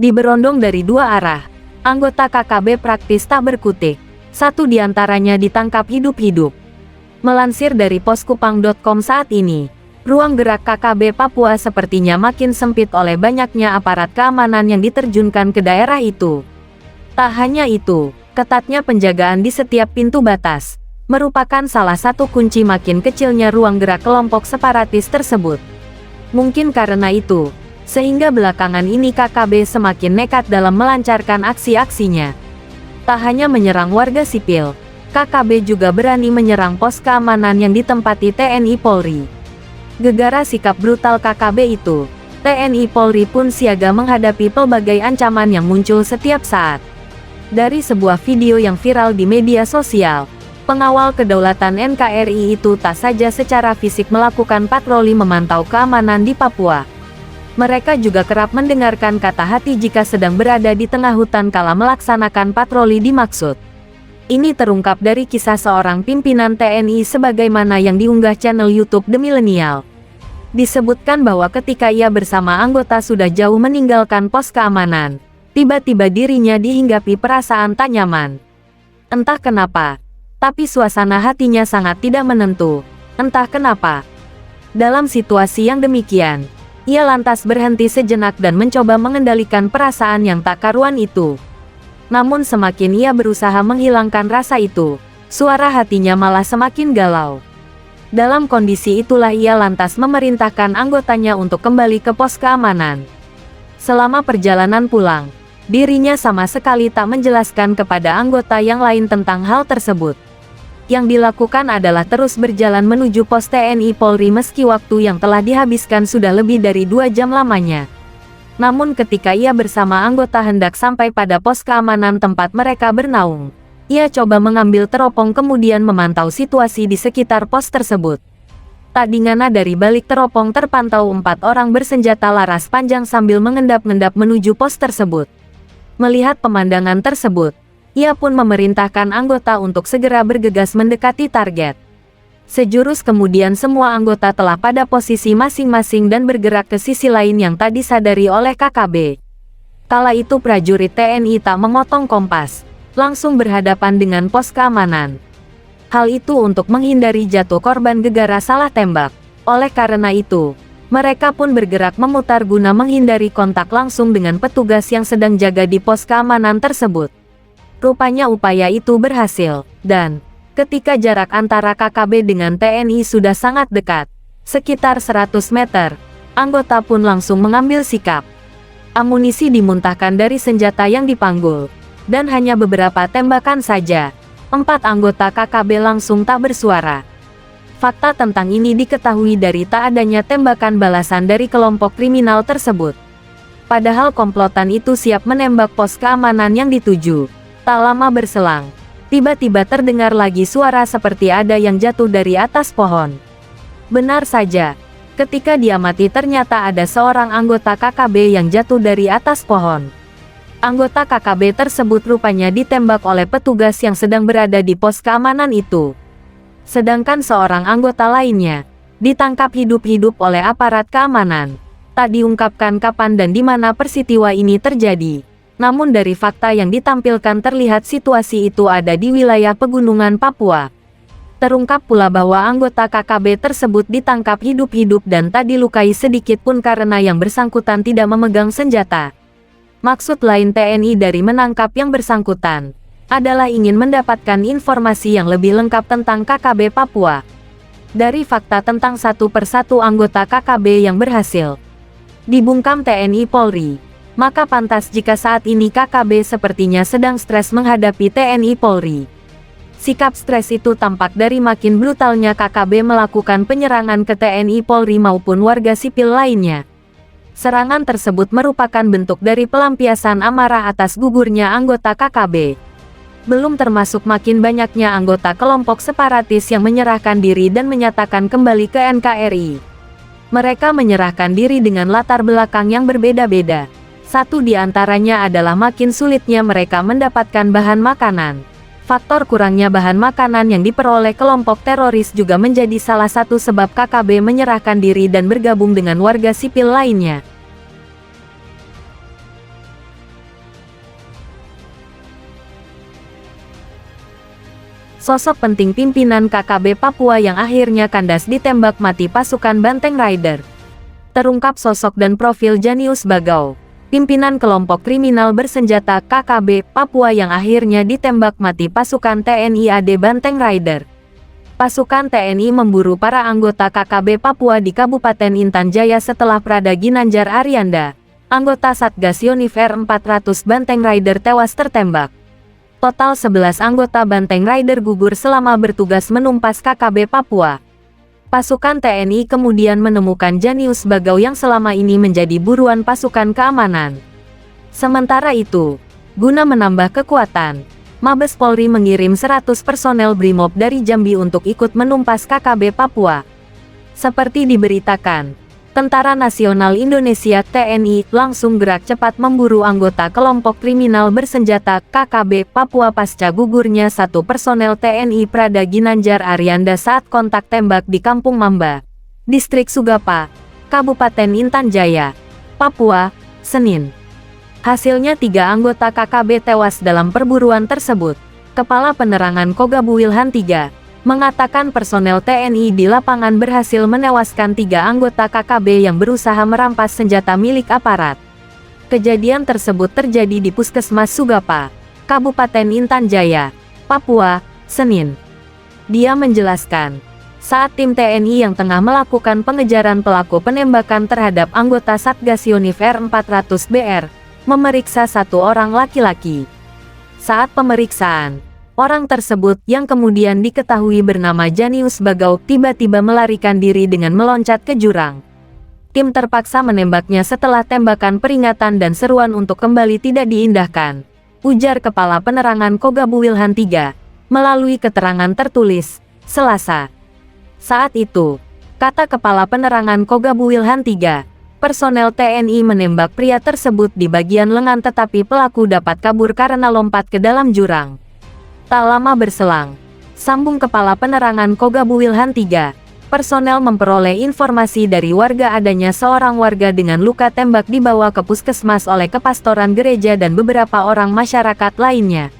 Diberondong dari dua arah, anggota KKB praktis tak berkutik. Satu di antaranya ditangkap hidup-hidup. Melansir dari poskupang.com saat ini, ruang gerak KKB Papua sepertinya makin sempit oleh banyaknya aparat keamanan yang diterjunkan ke daerah itu. Tak hanya itu, ketatnya penjagaan di setiap pintu batas merupakan salah satu kunci makin kecilnya ruang gerak kelompok separatis tersebut. Mungkin karena itu, sehingga belakangan ini KKB semakin nekat dalam melancarkan aksi-aksinya. Tak hanya menyerang warga sipil, KKB juga berani menyerang pos keamanan yang ditempati TNI Polri. Gegara sikap brutal KKB itu, TNI Polri pun siaga menghadapi pelbagai ancaman yang muncul setiap saat. Dari sebuah video yang viral di media sosial, pengawal kedaulatan NKRI itu tak saja secara fisik melakukan patroli memantau keamanan di Papua. Mereka juga kerap mendengarkan kata hati jika sedang berada di tengah hutan kala melaksanakan patroli dimaksud. Ini terungkap dari kisah seorang pimpinan TNI sebagaimana yang diunggah channel YouTube The Millennial. Disebutkan bahwa ketika ia bersama anggota sudah jauh meninggalkan pos keamanan, tiba-tiba dirinya dihinggapi perasaan tak nyaman. Entah kenapa, tapi suasana hatinya sangat tidak menentu. Entah kenapa. Dalam situasi yang demikian, ia lantas berhenti sejenak dan mencoba mengendalikan perasaan yang tak karuan itu. Namun semakin ia berusaha menghilangkan rasa itu, suara hatinya malah semakin galau. Dalam kondisi itulah ia lantas memerintahkan anggotanya untuk kembali ke pos keamanan. Selama perjalanan pulang, dirinya sama sekali tak menjelaskan kepada anggota yang lain tentang hal tersebut. Yang dilakukan adalah terus berjalan menuju pos TNI Polri meski waktu yang telah dihabiskan sudah lebih dari 2 jam lamanya. Namun ketika ia bersama anggota hendak sampai pada pos keamanan tempat mereka bernaung, ia coba mengambil teropong kemudian memantau situasi di sekitar pos tersebut. Tak dingana dari balik teropong terpantau 4 orang bersenjata laras panjang sambil mengendap-endap menuju pos tersebut. Melihat pemandangan tersebut, ia pun memerintahkan anggota untuk segera bergegas mendekati target. Sejurus kemudian semua anggota telah pada posisi masing-masing dan bergerak ke sisi lain yang tak disadari oleh KKB. Kala itu prajurit TNI tak memotong kompas, langsung berhadapan dengan pos keamanan. Hal itu untuk menghindari jatuh korban gegara salah tembak. Oleh karena itu, mereka pun bergerak memutar guna menghindari kontak langsung dengan petugas yang sedang jaga di pos keamanan tersebut. Rupanya upaya itu berhasil, dan ketika jarak antara KKB dengan TNI sudah sangat dekat, sekitar 100 meter, anggota pun langsung mengambil sikap. Amunisi dimuntahkan dari senjata yang dipanggul, dan hanya beberapa tembakan saja, 4 anggota KKB langsung tak bersuara. Fakta tentang ini diketahui dari tak adanya tembakan balasan dari kelompok kriminal tersebut. Padahal komplotan itu siap menembak pos keamanan yang dituju. Tak lama berselang, tiba-tiba terdengar lagi suara seperti ada yang jatuh dari atas pohon. Benar saja, ketika diamati ternyata ada seorang anggota KKB yang jatuh dari atas pohon. Anggota KKB tersebut rupanya ditembak oleh petugas yang sedang berada di pos keamanan itu. Sedangkan seorang anggota lainnya ditangkap hidup-hidup oleh aparat keamanan. Tak diungkapkan kapan dan di mana peristiwa ini terjadi. Namun dari fakta yang ditampilkan terlihat situasi itu ada di wilayah pegunungan Papua. Terungkap pula bahwa anggota KKB tersebut ditangkap hidup-hidup dan tak dilukai sedikit pun karena yang bersangkutan tidak memegang senjata. Maksud lain TNI dari menangkap yang bersangkutan adalah ingin mendapatkan informasi yang lebih lengkap tentang KKB Papua. Dari fakta tentang satu persatu anggota KKB yang berhasil dibungkam TNI Polri, maka pantas jika saat ini KKB sepertinya sedang stres menghadapi TNI Polri. Sikap stres itu tampak dari makin brutalnya KKB melakukan penyerangan ke TNI Polri maupun warga sipil lainnya. Serangan tersebut merupakan bentuk dari pelampiasan amarah atas gugurnya anggota KKB. Belum termasuk makin banyaknya anggota kelompok separatis yang menyerahkan diri dan menyatakan kembali ke NKRI. Mereka menyerahkan diri dengan latar belakang yang berbeda-beda. Satu di antaranya adalah makin sulitnya mereka mendapatkan bahan makanan. Faktor kurangnya bahan makanan yang diperoleh kelompok teroris juga menjadi salah satu sebab KKB menyerahkan diri dan bergabung dengan warga sipil lainnya. sosok penting pimpinan KKB Papua yang akhirnya kandas ditembak mati pasukan Banteng Rider. Terungkap sosok dan profil Janius Bagau, pimpinan kelompok kriminal bersenjata KKB Papua yang akhirnya ditembak mati pasukan TNI AD Banteng Rider. Pasukan TNI memburu para anggota KKB Papua di Kabupaten Intan Jaya setelah Prada Ginanjar Arianda, anggota Satgas Yonif R400 Banteng Rider tewas tertembak. Total 11 anggota Banteng Rider gugur selama bertugas menumpas KKB Papua. Pasukan TNI kemudian menemukan Janius Bagau yang selama ini menjadi buruan pasukan keamanan. Sementara itu, guna menambah kekuatan, Mabes Polri mengirim 100 personel BRIMOB dari Jambi untuk ikut menumpas KKB Papua. Seperti diberitakan, Tentara Nasional Indonesia (TNI) langsung gerak cepat memburu anggota kelompok kriminal bersenjata KKB Papua pasca gugurnya satu personel TNI Prada Ginanjar Arianda saat kontak tembak di Kampung Mamba, Distrik Sugapa, Kabupaten Intan Jaya, Papua, Senin. Hasilnya 3 anggota KKB tewas dalam perburuan tersebut. Kepala Penerangan Kogabu Wilhan III mengatakan personel TNI di lapangan berhasil menewaskan 3 anggota KKB yang berusaha merampas senjata milik aparat. Kejadian tersebut terjadi di Puskesmas Sugapa, Kabupaten Intan Jaya, Papua, Senin. Dia menjelaskan, saat tim TNI yang tengah melakukan pengejaran pelaku penembakan terhadap anggota Satgas Yonif R400-BR, memeriksa 1 orang laki-laki. Saat pemeriksaan, orang tersebut yang kemudian diketahui bernama Janius Bagau tiba-tiba melarikan diri dengan meloncat ke jurang. Tim terpaksa menembaknya setelah tembakan peringatan dan seruan untuk kembali tidak diindahkan, ujar Kepala Penerangan Kogabu Wilhan III, melalui keterangan tertulis, Selasa. Saat itu, kata Kepala Penerangan Kogabu Wilhan III, personel TNI menembak pria tersebut di bagian lengan tetapi pelaku dapat kabur karena lompat ke dalam jurang. Tak lama berselang, sambung Kepala Penerangan Kogabu Wilhan III, personel memperoleh informasi dari warga adanya seorang warga dengan luka tembak dibawa ke puskesmas oleh kepastoran gereja dan beberapa orang masyarakat lainnya.